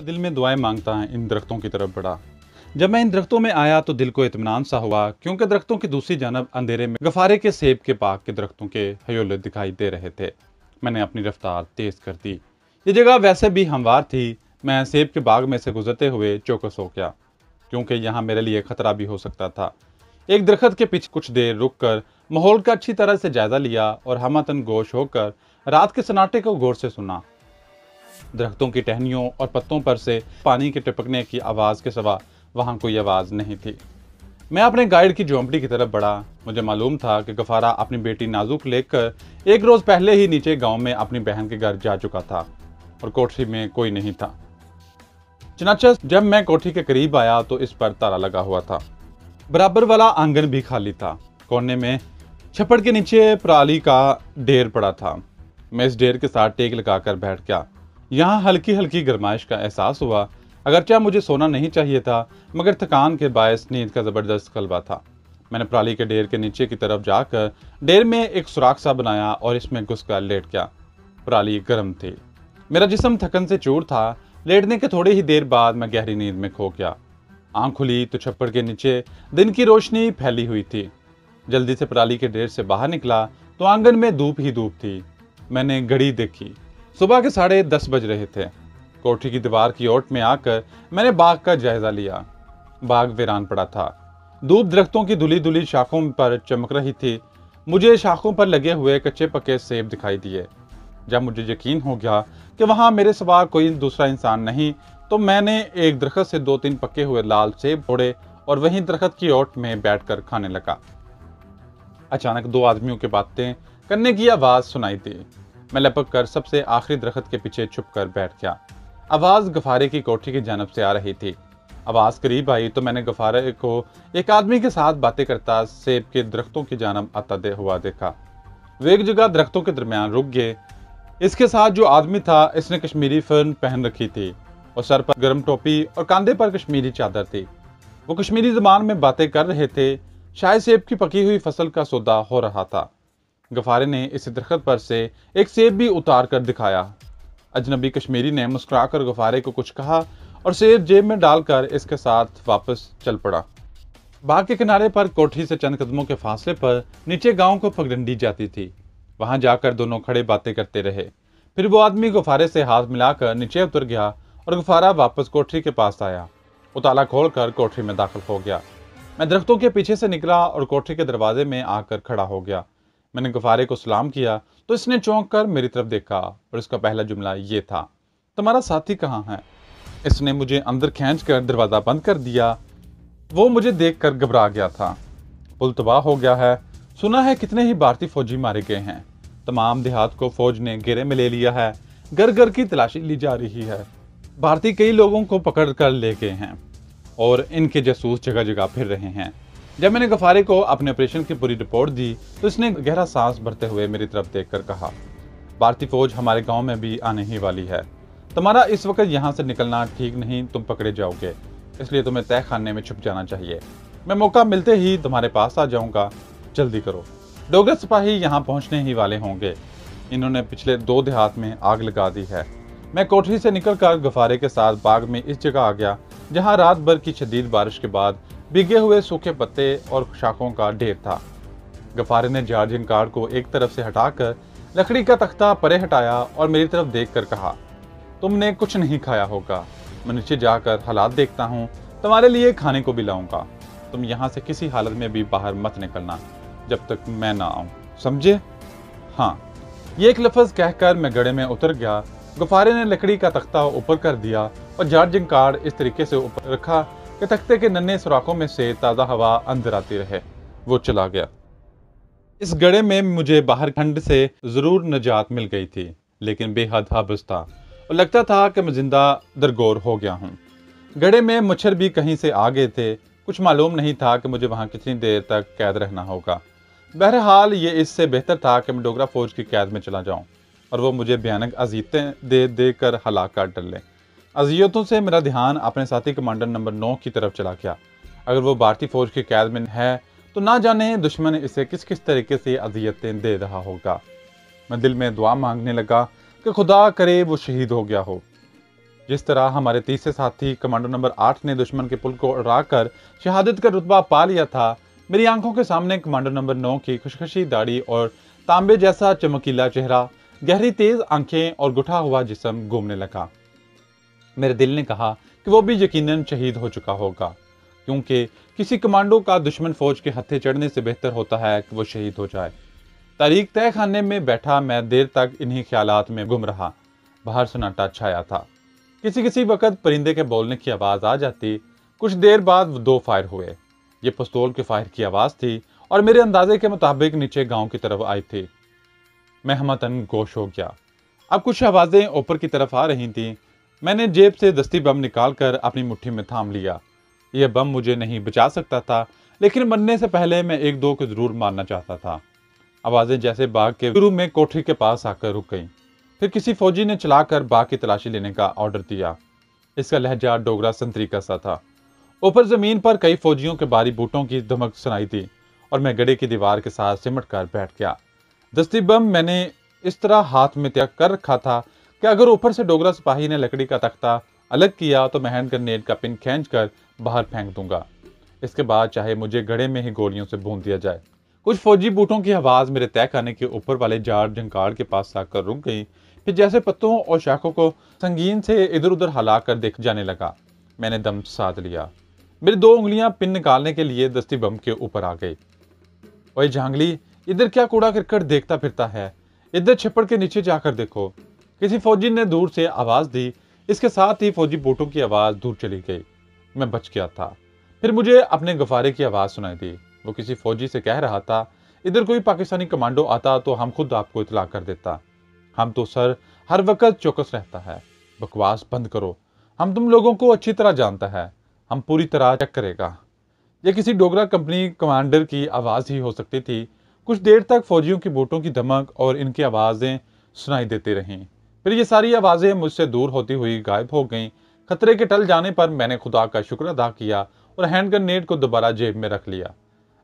दिल में दुआएं मांगता है इन दरख्तों की तरफ बढ़ा। जब मैं इन दरख्तों में आया तो दिल को इत्मीनान सा हुआ, क्योंकि दरख्तों की दूसरी जानब अंधेरे में गफारे के सेब के पाक के दरख्तों के हयोले दिखाई दे रहे थे। मैंने अपनी रफ्तार तेज कर दी। ये जगह वैसे भी हमवार थी। मैं सेब के बाग में से गुजरते हुए चौकस हो गया, क्योंकि यहाँ मेरे लिए खतरा भी हो सकता था। एक दरख्त के पीछे कुछ देर रुक कर माहौल का अच्छी तरह से जायजा लिया और हमतन गोश होकर रात के सन्नाटे को गौर से सुना। दरख्तों की टहनियों और पत्तों पर से पानी के टपकने की आवाज़ के सिवा वहाँ कोई आवाज़ नहीं थी। मैं अपने गाइड की झोंपड़ी की तरफ बढ़ा। मुझे मालूम था कि गफारा अपनी बेटी नाजुक लेकर एक रोज़ पहले ही नीचे गांव में अपनी बहन के घर जा चुका था और कोठरी में कोई नहीं था। चनाचा जब मैं कोठरी के करीब आया तो इस पर ताला लगा हुआ था। बराबर वाला आंगन भी खाली था। कोने में छप्पड़ के नीचे पराली का ढेर पड़ा था। मैं इस ढेर के साथ टेक लगाकर बैठ गया। यहाँ हल्की हल्की गर्माइश का एहसास हुआ। अगरचे मुझे सोना नहीं चाहिए था, मगर थकान के बायस नींद का ज़बरदस्त गलबा था। मैंने पराली के ढेर के नीचे की तरफ जाकर ढेर में एक सुराख सा बनाया और इसमें घुसकर लेट गया। पराली गर्म थी। मेरा जिस्म थकन से चूर था। लेटने के थोड़ी ही देर बाद मैं गहरी नींद में खो गया। आंख खुली तो छप्पड़ के नीचे दिन की रोशनी फैली हुई थी। जल्दी से पराली के ढेर से बाहर निकला तो आंगन में धूप ही धूप थी। मैंने घड़ी देखी। सुबह के 10:30 बज रहे थे। कोठरी की दीवार की ओट में आकर मैंने बाग का जायजा लिया। बाग वीरान पड़ा था। धूप दरख्तों की धुली धुली शाखों पर चमक रही थी। मुझे शाखों पर लगे हुए कच्चे पक्के सेब दिखाई दिए। जब मुझे यकीन हो गया कि वहां मेरे सिवा कोई दूसरा इंसान नहीं, तो मैंने एक दरख्त से 2-3 पके हुए लाल सेब तोड़े और वहीं दरख्त की ओट में बैठकर खाने लगा। अचानक 2 आदमियों की बातें करने की आवाज़ सुनाई दी। मैं लपक कर सबसे आखिरी दरख्त के पीछे छुप कर बैठ गया। आवाज़ गफारे की कोठरी की जानब से आ रही थी। आवाज़ करीब आई तो मैंने गफारे को एक आदमी के साथ बातें करता सेब के दरख्तों की जानब आता हुआ देखा। वे एक जगह दरख्तों के दरमियान रुक गए। इसके साथ जो आदमी था, इसने कश्मीरी फर्न पहन रखी थी और सर पर गर्म टोपी और कंधे पर कश्मीरी चादर थी। वो कश्मीरी ज़बान में बातें कर रहे थे। शायद सेब की पकी हुई फसल का सौदा हो रहा था। गफारे ने इस दरख्त पर से एक सेब भी उतार कर दिखाया। अजनबी कश्मीरी ने मुस्कुराकर गफारे को कुछ कहा और सेब जेब में डालकर इसके साथ वापस चल पड़ा। बाग के किनारे पर कोठरी से चंद कदमों के फासले पर नीचे गांव को पगडंडी जाती थी। वहां जाकर दोनों खड़े बातें करते रहे। फिर वो आदमी गफारे से हाथ मिलाकर नीचे उतर गया और गफारा वापस कोठरी के पास आया। वो ताला खोलकर कोठरी में दाखिल हो गया। मैं दरख्तों के पीछे से निकला और कोठरी के दरवाजे में आकर खड़ा हो गया। मैंने गफारे को सलाम किया तो इसने चौंक कर मेरी तरफ देखा और इसका पहला जुमला ये था, तुम्हारा साथी कहाँ है? इसने मुझे अंदर खींचकर दरवाज़ा बंद कर दिया। वो मुझे देखकर घबरा गया था। पुल तबाह हो गया है। सुना है कितने ही भारतीय फौजी मारे गए हैं। तमाम देहात को फौज ने घेरे में ले लिया है। घर घर की तलाशी ली जा रही है। भारतीय कई लोगों को पकड़ कर ले गए हैं और इनके जासूस जगह जगह फिर रहे हैं। जब मैंने गफारे को अपने ऑपरेशन की पूरी रिपोर्ट दी तो इसने गहरा सांस भरते हुए मेरी तरफ देखकर कहा, भारतीय फौज हमारे गांव में भी आने ही वाली है। तुम्हारा इस वक्त यहाँ से निकलना ठीक नहीं, तुम पकड़े जाओगे, इसलिए तुम्हें तय खाने में छुप जाना चाहिए। मैं मौका मिलते ही तुम्हारे पास आ जाऊँगा, जल्दी करो। डोगरा सिपाही यहाँ पहुँचने ही वाले होंगे। इन्होंने पिछले 2 देहात में आग लगा दी है। मैं कोठरी से निकलकर गफारे के साथ बाग में इस जगह आ गया जहाँ रात भर की शदीद बारिश के बाद भीगे हुए सूखे पत्ते और शाखों का ढेर था। गफारे ने जार्जियन कार्ड को एक तरफ से हटाकर लकड़ी का तख्ता परे हटाया और मेरी तरफ देखकर कहा, तुमने कुछ नहीं खाया होगा। मैं नीचे जाकर हालात देखता हूँ, तुम्हारे लिए खाने को भी लाऊंगा। तुम यहाँ से किसी हालत में भी बाहर मत निकलना जब तक मैं ना आऊँ, समझे? हाँ। ये एक लफ्ज़ कहकर मैं गड्ढे में उतर गया। गफारे ने लकड़ी का तख्ता ऊपर कर दिया और जार्जियन कार्ड इस तरीके से ऊपर रखा कि तख्ते के नन्हे सुराखों में से ताज़ा हवा अंदर आती रहे। वो चला गया। इस गड्ढे में मुझे बाहर ठंड से ज़रूर निजात मिल गई थी, लेकिन बेहद हब्स था और लगता था कि मैं जिंदा दरगोर हो गया हूँ। गड्ढे में मच्छर भी कहीं से आ गए थे। कुछ मालूम नहीं था कि मुझे वहाँ कितनी देर तक कैद रहना होगा। बहरहाल ये इससे बेहतर था कि मैं डोगरा फौज की कैद में चला जाऊँ और वो मुझे भयानक अज़ियतें दे दे कर हलाक कर डाले। अज़ियतों से मेरा ध्यान अपने साथी कमांडर नंबर 9 की तरफ चला गया। अगर वो भारतीय फौज की कैद में है तो ना जाने दुश्मन इसे किस किस तरीके से अज़ियतें दे रहा होगा। मैं दिल में दुआ मांगने लगा कि खुदा करे वो शहीद हो गया हो। जिस तरह हमारे तीसरे साथी कमांडो नंबर 8 ने दुश्मन के पुल को उड़ाकर शहादत का रुतबा पा लिया था, मेरी आंखों के सामने कमांडो नंबर 9 की खुशखशी दाढ़ी और तांबे जैसा चमकीला चेहरा, गहरी तेज आंखें और गुठा हुआ जिस्म घूमने लगा। मेरे दिल ने कहा कि वो भी यकीनन शहीद हो चुका होगा, क्योंकि किसी कमांडो का दुश्मन फौज के हत्थे चढ़ने से बेहतर होता है कि वो शहीद हो जाए। तारीख तय खाने में बैठा मैं देर तक इन्हीं ख्यालात में गुम रहा। बाहर सन्नाटा छाया था। किसी किसी वक्त परिंदे के बोलने की आवाज़ आ जाती। कुछ देर बाद 2 फायर हुए। ये पिस्तौल के फायर की आवाज़ थी और मेरे अंदाजे के मुताबिक नीचे गांव की तरफ आई थी। मैं हमतन गोश हो गया। अब कुछ आवाज़ें ऊपर की तरफ आ रही थीं। मैंने जेब से दस्ती बम निकालकर अपनी मुट्ठी में थाम लिया। यह बम मुझे नहीं बचा सकता था, लेकिन मरने से पहले मैं 1-2 को जरूर मारना चाहता था। आवाज़ें जैसे बाग के शुरू में कोठरी के पास आकर रुक गईं। फिर किसी फौजी ने चलाकर बाग की तलाशी लेने का ऑर्डर दिया। इसका लहजा डोगरा संतरीका सा था। ऊपर जमीन पर कई फौजियों के भारी बूटों की धमक सुनाई दी और मैं गड्ढे की दीवार के साथ सिमट कर बैठ गया। दस्ती बम मैंने इस तरह हाथ में त्याग कर रखा था कि अगर ऊपर से डोगरा सिपाही ने लकड़ी का तख्ता अलग किया तो मैं हैंड ग्रेनेड का पिन खींचकर बाहर फेंक दूंगा। इसके बाद चाहे मुझे गड्ढे में ही गोलियों से भून दिया जाए। कुछ फौजी बूटों की आवाज़ मेरे तय खाने के ऊपर वाले जार झंकार के पास आकर रुक गई। फिर जैसे पत्तों और शाखों को संगीन से इधर उधर हिलाकर देख जाने लगा। मैंने दम साध लिया। मेरी 2 उंगलियां पिन निकालने के लिए दस्ती बम के ऊपर आ गई। ओए झांगली, इधर क्या कूड़ा करकट देखता फिरता है? इधर छप्पड़ के नीचे जाकर देखो। किसी फौजी ने दूर से आवाज दी। इसके साथ ही फौजी बूटों की आवाज दूर चली गई। मैं बच गया था। फिर मुझे अपने गफारे की आवाज सुनाई दी। वो किसी फौजी से कह रहा था, इधर कोई पाकिस्तानी कमांडो आता तो हम खुद आपको इतला कर देता। हम तो सर हर वक्त चौकस रहता है। बकवास बंद करो। हम तुम लोगों को अच्छी तरह जानता है। हम पूरी तरह चेक करेगा। यह किसी डोगरा कंपनी कमांडर की आवाज़ ही हो सकती थी। कुछ देर तक फौजियों की बूटों की धमक और इनकी आवाज़ें सुनाई देती रहीं। फिर ये सारी आवाज़ें मुझसे दूर होती हुई गायब हो गईं। खतरे के टल जाने पर मैंने खुदा का शुक्र अदा किया और हैंड ग्रेनेड को दोबारा जेब में रख लिया।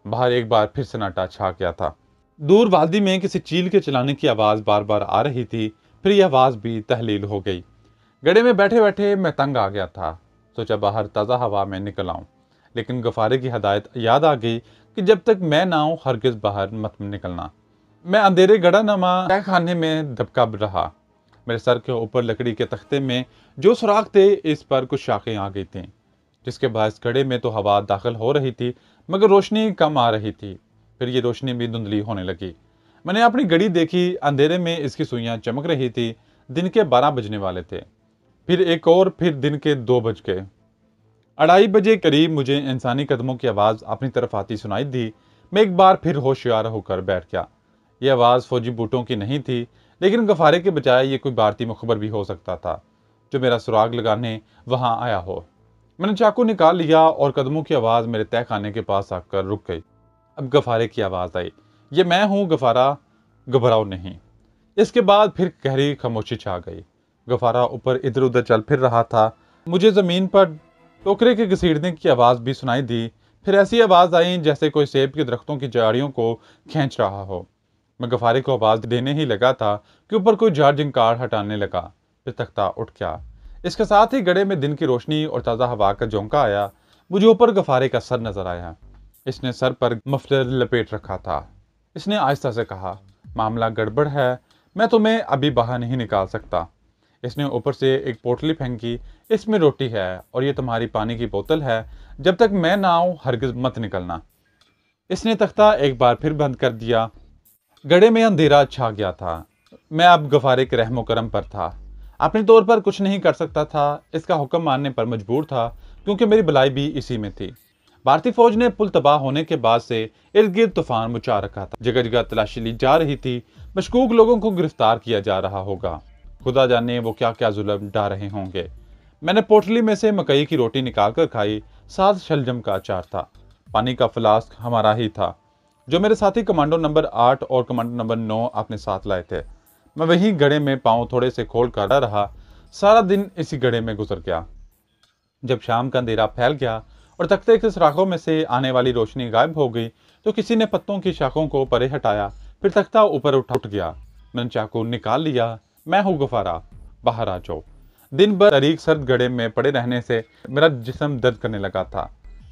बाहर एक बार फिर सन्नाटा छा गया था। दूर वादी में किसी चील के चलाने की आवाज़ बार बार आ रही थी। फिर यह आवाज़ भी तहलील हो गई। गड्ढे में बैठे बैठे मैं तंग आ गया था। सोचा बाहर ताज़ा हवा में निकल आऊं, लेकिन गफारे की हदायत याद आ गई कि जब तक मैं ना आऊं हरगिज बाहर मत निकलना। मैं अंधेरे गड़ानुमा तहखाने में दबका रहा। मेरे सर के ऊपर लकड़ी के तख्ते में जो सुराख थे, इस पर कुछ शाखें आ गई थीं, जिसके बायस गड्ढे में तो हवा दाखिल हो रही थी, मगर रोशनी कम आ रही थी। फिर ये रोशनी भी धुंधली होने लगी। मैंने अपनी घड़ी देखी। अंधेरे में इसकी सुइयां चमक रही थी। दिन के 12 बजने वाले थे। फिर एक और, फिर दिन के 2 बज गए। 2:30 बजे करीब मुझे इंसानी कदमों की आवाज़ अपनी तरफ आती सुनाई दी। मैं एक बार फिर होशियार होकर बैठ गया। यह आवाज़ फौजी बूटों की नहीं थी, लेकिन गफारे के बजाय ये कोई भारतीय मुखबर भी हो सकता था, जो मेरा सुराग लगाने वहां आया हो। मैंने चाकू निकाल लिया और कदमों की आवाज़ मेरे तय खाने के पास आकर रुक गई। अब गफारे की आवाज़ आई। ये मैं हूँ गफारा, घबराओ नहीं। इसके बाद फिर गहरी खामोशी छा गई। गफारा ऊपर इधर उधर चल फिर रहा था। मुझे ज़मीन पर टोकरे के घसीटने की आवाज़ भी सुनाई दी। फिर ऐसी आवाज़ आई जैसे कोई सेब के दरख्तों की जड़ियों को खींच रहा हो। मैं गफारे को आवाज़ देने ही लगा था कि ऊपर कोई जार जिंकार हटाने लगा। फिर तख्ता उठ गया। इसके साथ ही गड्ढे में दिन की रोशनी और ताज़ा हवा का झोंका आया। मुझे ऊपर गफारे का सर नजर आया। इसने सर पर मफलर लपेट रखा था। इसने आहिस्ता से कहा, मामला गड़बड़ है, मैं तुम्हें अभी बाहर नहीं निकाल सकता। इसने ऊपर से एक पोटली फेंकी। इसमें रोटी है और ये तुम्हारी पानी की बोतल है। जब तक मैं ना आऊं हरगिज मत निकलना। इसने तख्ता एक बार फिर बंद कर दिया। गड्ढे में अंधेरा छा गया था। मैं अब गफारे के रहमो करम पर था। अपने तौर पर कुछ नहीं कर सकता था। इसका हुक्म मानने पर मजबूर था, क्योंकि मेरी भलाई भी इसी में थी। भारतीय फौज ने पुल तबाह होने के बाद से इर्द गिर्द तूफान मचा रखा था। जगह जगह तलाशी ली जा रही थी। मशकूक लोगों को गिरफ्तार किया जा रहा होगा। खुदा जाने वो क्या क्या जुल्म डा रहे होंगे। मैंने पोटली में से मकई की रोटी निकाल कर खाई। साथ शलजम का अचार था। पानी का फ्लास्क हमारा ही था, जो मेरे साथी कमांडो नंबर 8 और कमांडो नंबर 9 अपने साथ लाए थे। मैं वहीं गड्ढे में पाँव थोड़े से खोल कर रहा। सारा दिन इसी गड्ढे में गुजर गया। जब शाम का अंधेरा फैल गया और तख्ते के सुराखों में से आने वाली रोशनी गायब हो गई, तो किसी ने पत्तों की शाखों को परे हटाया। फिर तख्ता ऊपर उठ गया। मैंने चाकू निकाल लिया। मैं हूँ गफारा, बाहर आ जाओ। दिन भर तारीक सर्द गड्ढे में पड़े रहने से मेरा जिस्म दर्द करने लगा था।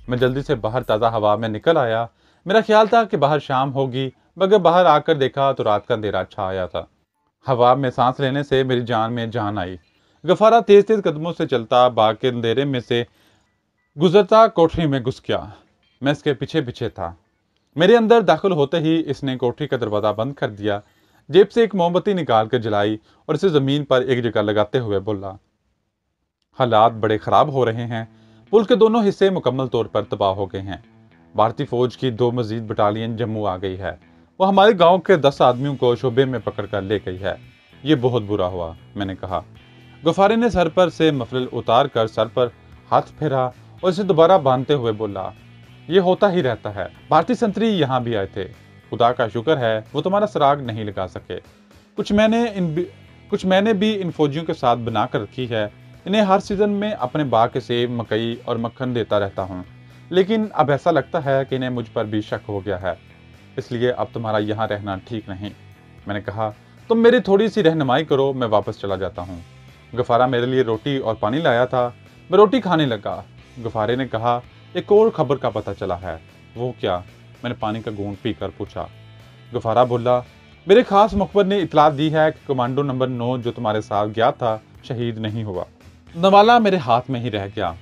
मैं जल्दी से बाहर ताज़ा हवा में निकल आया। मेरा ख्याल था कि बाहर शाम होगी, मगर बाहर आकर देखा तो रात का अंधेरा छा आया था। हवा में सांस लेने से मेरी जान में जान आई। गफारा तेज तेज कदमों से चलता बाग के अंधेरे में से गुजरता कोठरी में घुस गया। मैं इसके पीछे पीछे था। मेरे अंदर दाखिल होते ही इसने कोठरी का दरवाज़ा बंद कर दिया, जेब से एक मोमबत्ती निकाल कर जलाई और इसे ज़मीन पर एक जगह लगाते हुए बोला, हालात बड़े ख़राब हो रहे हैं। पुल के दोनों हिस्से मुकम्मल तौर पर तबाह हो गए हैं। भारतीय फ़ौज की 2 मजीद बटालियन जम्मू आ गई है। वो हमारे गांव के 10 आदमियों को शोबे में पकड़ कर ले गई है। ये बहुत बुरा हुआ, मैंने कहा। गफारे ने सर पर से मफलल उतार कर सर पर हाथ फेरा और इसे दोबारा बांधते हुए बोला, ये होता ही रहता है। भारतीय संतरी यहाँ भी आए थे। खुदा का शुक्र है वो तुम्हारा सराग नहीं लगा सके। कुछ मैंने भी इन फौजियों के साथ बना कर रखी है। इन्हें हर सीजन में अपने बाग के सेब, मकई और मक्खन देता रहता हूँ, लेकिन अब ऐसा लगता है कि इन्हें मुझ पर भी शक हो गया है, इसलिए अब तुम्हारा यहाँ रहना ठीक नहीं। मैंने कहा, तुम मेरी थोड़ी सी रहनुमाई करो, मैं वापस चला जाता हूँ। गफारा मेरे लिए रोटी और पानी लाया था। मैं रोटी खाने लगा। गफारे ने कहा, एक और खबर का पता चला है। वो क्या? मैंने पानी का घूंट पीकर पूछा। गफारा बोला, मेरे खास मुखबर ने इतला दी है कि कमांडो नंबर 9 जो तुम्हारे साथ गया था शहीद नहीं हुआ। नवाला मेरे हाथ में ही रह गया।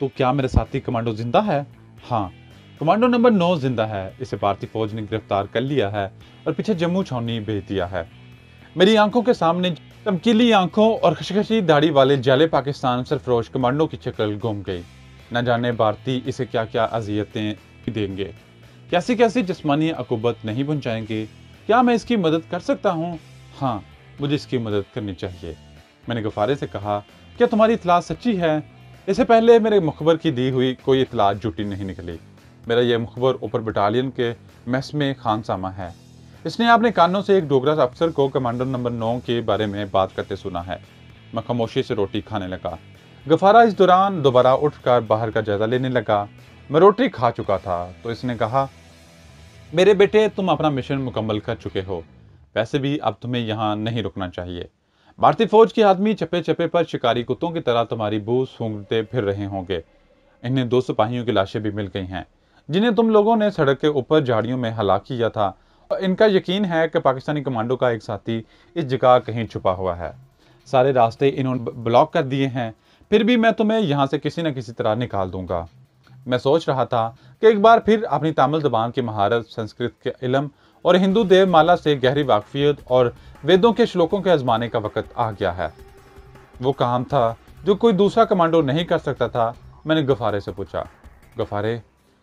तो क्या मेरे साथी कमांडो जिंदा है? हाँ, कमांडो नंबर 9 जिंदा है। इसे भारतीय फौज ने गिरफ्तार कर लिया है और पीछे जम्मू छावनी भेज दिया है। मेरी आंखों के सामने चमकीली आंखों और खशखशी दाढ़ी वाले जाले पाकिस्तान सरफरोश कमांडो की शक्ल घूम गई। न जाने भारतीय इसे क्या क्या अजियतें देंगे, कैसी कैसी जिस्मानी अकुबत नहीं पहुंचाएंगे। क्या मैं इसकी मदद कर सकता हूँ? हाँ, मुझे इसकी मदद करनी चाहिए। मैंने गफारे से कहा, क्या तुम्हारी इतला सच्ची है? इससे पहले मेरे मुखबर की दी हुई कोई इतला झूठी नहीं निकली। मेरा यह मुखबर ऊपर बटालियन के मैस में खानसामा है। इसने अपने कानों से एक डोगरा अफसर को कमांडर नंबर 9 के बारे में बात करते सुना है। मैं खामोशी से रोटी खाने लगा। गफारा इस दौरान दोबारा उठकर बाहर का जायजा लेने लगा। मैं रोटी खा चुका था तो इसने कहा, मेरे बेटे, तुम अपना मिशन मुकम्मल कर चुके हो। वैसे भी अब तुम्हें यहाँ नहीं रुकना चाहिए। भारतीय फौज के आदमी चप्पे चप्पे पर शिकारी कुत्तों की तरह तुम्हारी बू सूंघते फिर रहे होंगे। इन्हें 2 सिपाहियों की लाशें भी मिल गई हैं, जिन्हें तुम लोगों ने सड़क के ऊपर झाड़ियों में हलाक किया था। और इनका यकीन है कि पाकिस्तानी कमांडो का एक साथी इस जगह कहीं छुपा हुआ है। सारे रास्ते इन्होंने ब्लॉक कर दिए हैं, फिर भी मैं तुम्हें यहाँ से किसी न किसी तरह निकाल दूंगा। मैं सोच रहा था कि एक बार फिर अपनी तामिल ज़बान की महारत, संस्कृत के इल्म और हिंदू देवमाला से गहरी वाकफियत और वेदों के श्लोकों के आजमाने का वक्त आ गया है। वो काम था जो कोई दूसरा कमांडो नहीं कर सकता था। मैंने गफारे से पूछा, गफारे,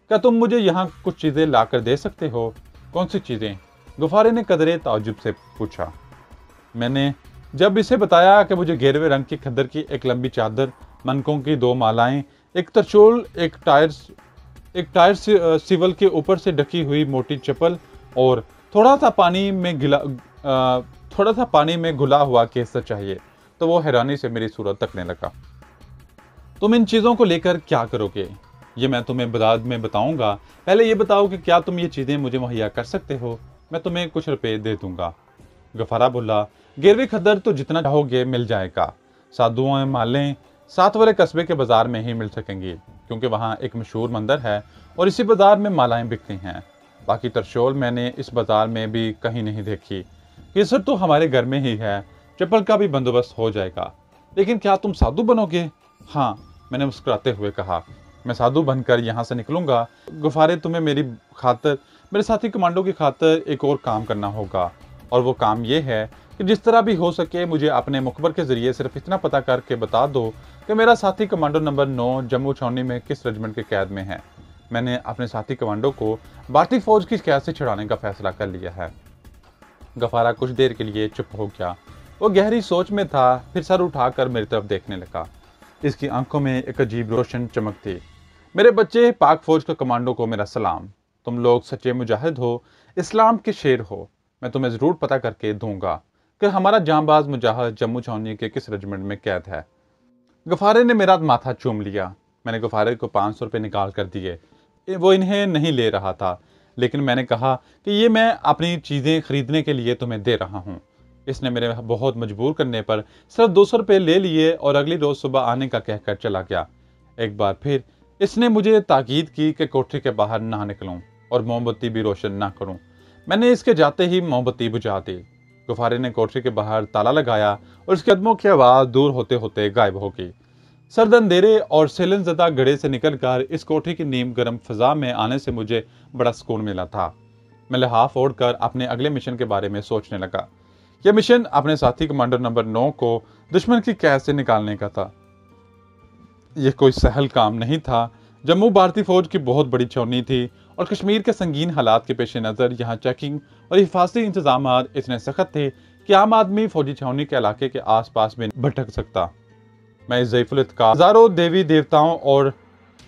क्या तुम मुझे यहाँ कुछ चीज़ें ला कर दे सकते हो? कौन सी चीज़ें? गफारे ने कदरे ताज्जुब से पूछा। मैंने जब इसे बताया कि मुझे गेरवे रंग की खद्दर की एक लंबी चादर, मनकों की 2 मालाएं, एक तरचोल, एक टायर सिवल के ऊपर से ढकी हुई मोटी चप्पल और थोड़ा सा पानी में घुला हुआ केसर चाहिए, तो वो हैरानी से मेरी सूरत तकने लगा। तुम इन चीज़ों को लेकर क्या करोगे? ये मैं तुम्हें बाद में बताऊंगा। पहले ये बताओ कि क्या तुम ये चीज़ें मुझे मुहैया कर सकते हो? मैं तुम्हें कुछ रुपए दे दूंगा। गफारा बोला, गिरवी खद्दर तो जितना चाहोगे मिल जाएगा। साधुओं मालें साथ वाले कस्बे के बाजार में ही मिल सकेंगी, क्योंकि वहाँ एक मशहूर मंदिर है और इसी बाजार में मालाएं बिकती हैं। बाकी तरशोल मैंने इस बाजार में भी कहीं नहीं देखी। केसर तो हमारे घर में ही है। चप्पल का भी बंदोबस्त हो जाएगा। लेकिन क्या तुम साधु बनोगे? हाँ, मैंने मुस्कुराते हुए कहा, मैं साधु बनकर यहाँ से निकलूंगा। गफारे, तुम्हें मेरी खातर, मेरे साथी कमांडो की खातर एक और काम करना होगा, और वो काम ये है कि जिस तरह भी हो सके मुझे अपने मुखबर के जरिए सिर्फ इतना पता करके बता दो कि मेरा साथी कमांडो नंबर 9 जम्मू छावनी में किस रेजिमेंट के कैद में है। मैंने अपने साथी कमांडो को भारतीय फौज की कैद से छुड़ाने का फैसला कर लिया है। गफारा कुछ देर के लिए चुप हो गया। वो गहरी सोच में था, फिर सर उठाकर मेरी तरफ देखने लगा। इसकी आंखों में एक अजीब रोशन चमक थी। मेरे बच्चे, पाक फौज के कमांडो को मेरा सलाम। तुम लोग सच्चे मुजाहिद हो, इस्लाम के शेर हो। मैं तुम्हें ज़रूर पता करके दूंगा कि हमारा जांबाज मुजाहिद जम्मू छावनी के किस रेजिमेंट में कैद है। गफारे ने मेरा माथा चूम लिया। मैंने गफारे को 500 रुपये निकाल कर दिए। वो इन्हें नहीं ले रहा था, लेकिन मैंने कहा कि ये मैं अपनी चीज़ें खरीदने के लिए तुम्हें दे रहा हूँ। इसने मेरे बहुत मजबूर करने पर सिर्फ 200 रुपये ले लिए और अगली रोज सुबह आने का कहकर चला गया। एक बार फिर इसने मुझे ताकीद की कि कोठरी के बाहर ना निकलूं और मोमबत्ती भी रोशन ना करूं। मैंने इसके जाते ही मोमबत्ती बुझा दी। गुफारे ने कोठरी के बाहर ताला लगाया और उसके कदमों की आवाज दूर होते होते गायब हो गई। सर्द अंधेरे और सेलन ज़दा गड़े से निकलकर इस कोठरी की नीम गर्म फिजा में आने से मुझे बड़ा सुकून मिला था। मैं लिहाफ ओढ़कर अपने अगले मिशन के बारे में सोचने लगा। यह मिशन अपने साथी कमांडर नंबर 9 को दुश्मन की कैद से निकालने का था। यह कोई सहल काम नहीं था। जम्मू भारतीय फौज की बहुत बड़ी छावनी थी और कश्मीर के संगीन हालात के पेश नज़र यहाँ चेकिंग और हिफाजती इंतजाम इतने सख्त थे कि आम आदमी फौजी छावनी के इलाके के आस पास में भटक सकता। मैं इस ज़ईफ़ुल का हज़ारों देवी देवताओं और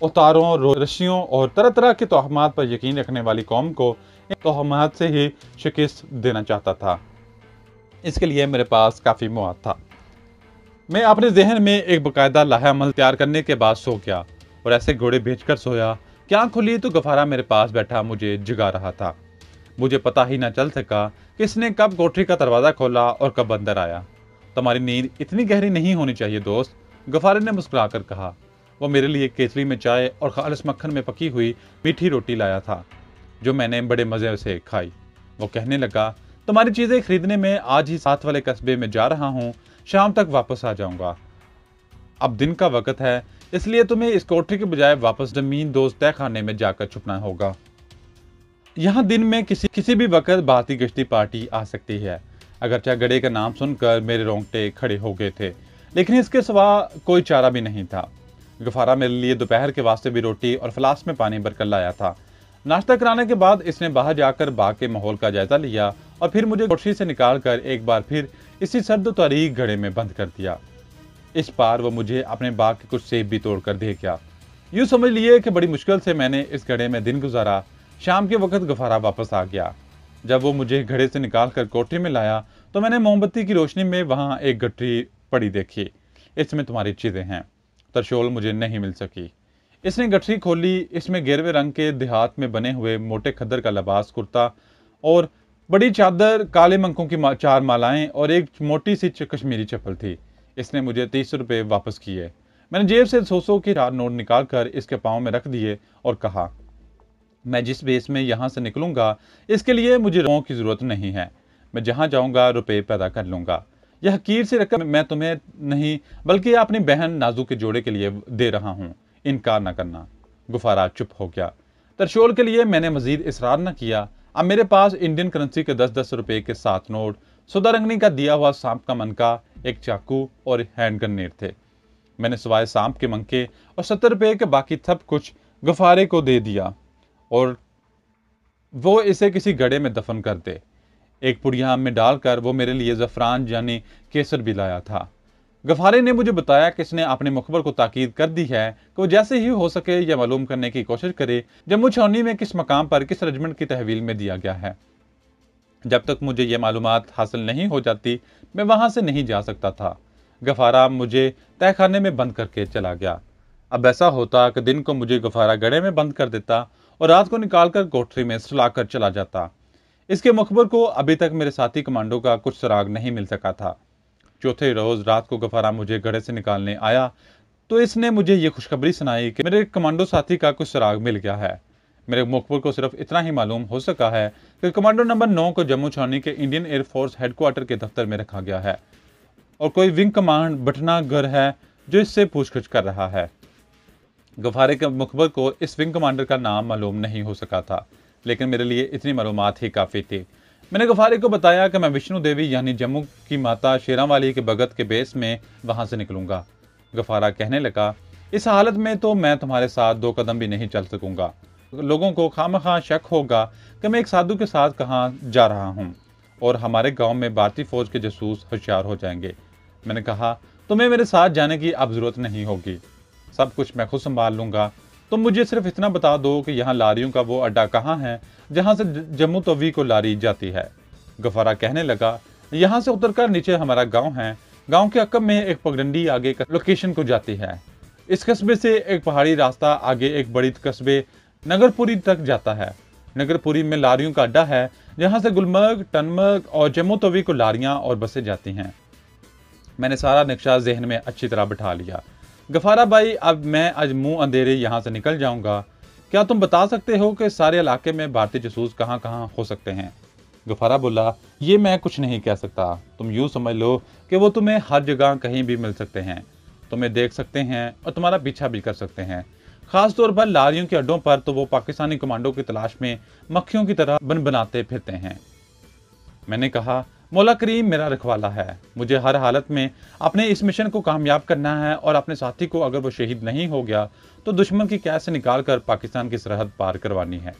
अवतारों, ऋषियों और तरह तरह के तोहमात पर यकीन रखने वाली कौम को इन तोहमात से ही शिकस्त देना चाहता था। इसके लिए मेरे पास काफ़ी मौत था। मैं अपने जहन में एक बाकायदा लाहेअमल तैयार करने के बाद सो गया और ऐसे घोड़े बेचकर सोया कि आँख खुली तो गफारा मेरे पास बैठा मुझे जगा रहा था। मुझे पता ही ना चल सका कि इसने कब कोठरी का दरवाज़ा खोला और कब अंदर आया। तुम्हारी नींद इतनी गहरी नहीं होनी चाहिए दोस्त, गफारे ने मुस्कुराकर कहा। वो मेरे लिए केतली में चाय और खालिस मक्खन में पकी हुई मीठी रोटी लाया था, जो मैंने बड़े मज़े से खाई। वो कहने लगा, तुम्हारी चीज़ें खरीदने में आज ही साथ वाले कस्बे में जा रहा हूँ, शाम तक वापस आ जाऊँगा। अब दिन का वक्त है, इसलिए तुम्हें इस कोठरी के बजाय वापस जमीन दोस्त तय खाने में जाकर छुपना होगा। यहाँ दिन में किसी भी वक्त भारतीय गश्ती पार्टी आ सकती है। अगरचे गड़े का नाम सुनकर मेरे रोंगटे खड़े हो गए थे, लेकिन इसके सिवा कोई चारा भी नहीं था। गफारा मेरे लिए दोपहर के वास्ते भी रोटी और फ्लास्क में पानी भरकर लाया था। नाश्ता कराने के बाद इसने बाहर जाकर बाग के माहौल का जायजा लिया और फिर मुझे कोठरी से निकालकर एक बार फिर इसी सर्द तारीख घड़े में बंद कर दिया। इस बार वो मुझे अपने बाग के कुछ सेब भी तोड़कर दे गया। यूँ समझ लिए कि बड़ी मुश्किल से मैंने इस घड़े में दिन गुजारा। शाम के वक्त गफारा वापस आ गया। जब वो मुझे घड़े से निकालकर कोठरी में लाया तो मैंने मोमबत्ती की रोशनी में वहाँ एक गठरी पड़ी देखी। इसमें तुम्हारी चीज़ें हैं। तरशोल मुझे नहीं मिल सकी। इसने गठरी खोली। इसमें गेरवे रंग के देहात में बने हुए मोटे खद्दर का लिबास, कुर्ता और बड़ी चादर, काले मंकों की 4 मालाएं और एक मोटी सी कश्मीरी चप्पल थी। इसने मुझे 30 रुपये वापस किए। मैंने जेब से 100 के 4 नोट निकालकर इसके पाँव में रख दिए और कहा, मैं जिस बेस में यहाँ से निकलूंगा इसके लिए मुझे रुपयों की ज़रूरत नहीं है। मैं जहाँ जाऊँगा रुपये पैदा कर लूँगा। यह हकीर से रकम मैं तुम्हें नहीं बल्कि अपनी बहन नाजू के जोड़े के लिए दे रहा हूँ, इनकार न करना। गुफारा चुप हो गया। तरशोल के लिए मैंने मजीद इसरार न किया। अब मेरे पास इंडियन करेंसी के 10-10 रुपये के 7 नोट, सुधा रंगनी का दिया हुआ सांप का मनका, एक चाकू और हैंड ग्रेनेड थे। मैंने सिवाय सांप के मनके और 70 रुपये के बाकी सब कुछ गफारे को दे दिया और वो इसे किसी गड्ढे में दफन कर दे। एक पुड़िया में डालकर वो मेरे लिए ज़फ़रान यानी केसर भी लाया था। गफारे ने मुझे बताया कि इसने अपने मुखबर को ताकीद कर दी है कि वो जैसे ही हो सके यह मालूम करने की कोशिश करे जम्मू छावनी में किस मकाम पर किस रेजिमेंट की तहवील में दिया गया है। जब तक मुझे ये मालूमात हासिल नहीं हो जाती मैं वहाँ से नहीं जा सकता था। गफारा मुझे तहखाने में बंद करके चला गया। अब ऐसा होता कि दिन को मुझे गफारा गड्ढे में बंद कर देता और रात को निकालकर कोठरी में सुलाकर चला जाता। इसके मुखबर को अभी तक मेरे साथी कमांडो का कुछ सुराग नहीं मिल सका था। चौथे रोज रात को गफारा मुझे गड्ढे से निकालने आया तो इसने मुझे ये खुशखबरी सुनाई कि मेरे कमांडो साथी का कुछ सुराग मिल गया है। मेरे मुखबर को सिर्फ इतना ही मालूम हो सका है कि कमांडो नंबर 9 को जम्मू छावनी के इंडियन एयरफोर्स हेडक्वार्टर के दफ्तर में रखा गया है और कोई विंग कमांड भटनागर है जो इससे पूछताछ कर रहा है। गफारे के मुखबर को इस विंग कमांडर का नाम मालूम नहीं हो सका था, लेकिन मेरे लिए इतनी मालूमात ही काफ़ी थी। मैंने गफारे को बताया कि मैं विष्णु देवी यानी जम्मू की माता शेरावाली के भगत के बेस में वहाँ से निकलूंगा। गफारा कहने लगा, इस हालत में तो मैं तुम्हारे साथ 2 कदम भी नहीं चल सकूंगा। लोगों को खामखा शक होगा कि मैं एक साधु के साथ कहाँ जा रहा हूँ और हमारे गाँव में भारतीय फौज के जासूस होशियार हो जाएंगे। मैंने कहा, तुम्हें मेरे साथ जाने की अब जरूरत नहीं होगी, सब कुछ मैं खुद संभाल लूंगा। तुम मुझे सिर्फ इतना बता दो कि यहाँ लारियों का वो अड्डा कहाँ है जहाँ से जम्मू तवी को लारी जाती है। गफारा कहने लगा, यहाँ से उतरकर नीचे हमारा गांव है। गांव के अकब में एक पगडंडी आगे लोकेशन को जाती है। इस कस्बे से एक पहाड़ी रास्ता आगे एक बड़ी कस्बे नगरपुरी तक जाता है। नगरपुरी में लारियों का अड्डा है जहां से गुलमर्ग, टनमर्ग और जम्मू तवी को लारियां और बसें जाती हैं। मैंने सारा नक्शा जहन में अच्छी तरह बिठा लिया। गफारा भाई, अब मैं आज मुंह अंधेरे यहाँ से निकल जाऊंगा। क्या तुम बता सकते हो कि सारे इलाके में भारतीय जासूस कहाँ कहाँ हो सकते हैं? गफारा बोला, ये मैं कुछ नहीं कह सकता। तुम यूँ समझ लो कि वो तुम्हें हर जगह कहीं भी मिल सकते हैं, तुम्हें देख सकते हैं और तुम्हारा पीछा भी कर सकते हैं। खास तौर पर लारियों के अड्डों पर तो वो पाकिस्तानी कमांडो की तलाश में मक्खियों की तरह बन बनाते फिरते हैं। मैंने कहा, मौला करीम मेरा रखवाला है, मुझे हर हालत में अपने इस मिशन को कामयाब करना है और अपने साथी को अगर वो शहीद नहीं हो गया तो दुश्मन की कैद से निकाल कर पाकिस्तान की सरहद पार करवानी है।